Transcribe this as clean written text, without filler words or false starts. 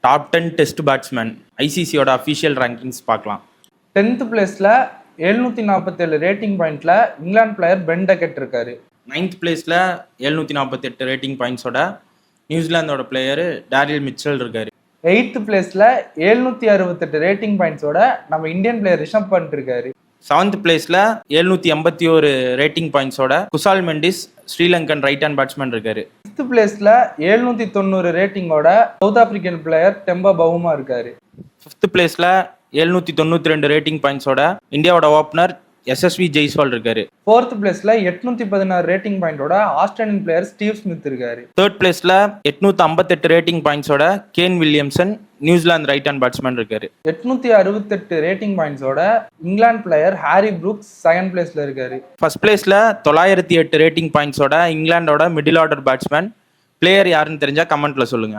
Top 10 test batsman ஐசிசியோட official rankings பார்க்கலாம். 10th பிளேஸ்ல 747 ரேட்டிங் பாயிண்ட்ல இங்கிலாந்து பிளேயர் பென் டக்கெட் இருக்காரு. 9th பிளேஸ்ல 748 ரேட்டிங் பாயிண்ட்ஸோட நியூசிலாந்தோட பிளேயர் டேரியல் மிச்சல் இருக்காரு. 8th பிளேஸ்ல 768 ரேட்டிங் பாயிண்ட்ஸோட நம்ம இந்தியன் பிளேயர் ரிஷப் பண்ட் இருக்காரு. 7th பிளேஸ்ல 781 ரேட்டிங் பாயிண்ட்ஸோட Kusal Mendis Sri Lankan right hand batsman இருக்காரு. 6th பிளேஸ்ல 790 ரேட்டிங்கோட South African player Temba Bavuma இருக்காரு. 5th பிளேஸ்ல 792 ரேட்டிங் பாயிண்ட்ஸோட இந்தியாவோட ஓப்பனர் எஸ்எஸ்வி ஜெய்ஸ்வால் இருக்காரு. 4th பிளேஸ்ல 816 ரேட்டிங் பாயிண்டோட ஆஸ்திரேலியன் பிளேயர் ஸ்டீவ் ஸ்மித் இருக்காரு. 3rd பிளேஸ்ல 858 ரேட்டிங் பாயிண்ட்ஸோட Kane Williamson New Zealand right hand batsman இருக்காரு. 868 ரேட்டிங் பாயிண்ட்ஸோட England player Harry Brooks 2nd பிளேஸ்ல இருக்காரு. ஃபர்ஸ்ட் பிளேஸ்ல 908 ரேட்டிங் பாயிண்ட்ஸோட இங்கிலாந்தோட மிடில் ஆர்டர் பேட்ஸ்மேன் பிளேயர் யாருன்னு தெரிஞ்சா கமெண்ட்ல சொல்லுங்க.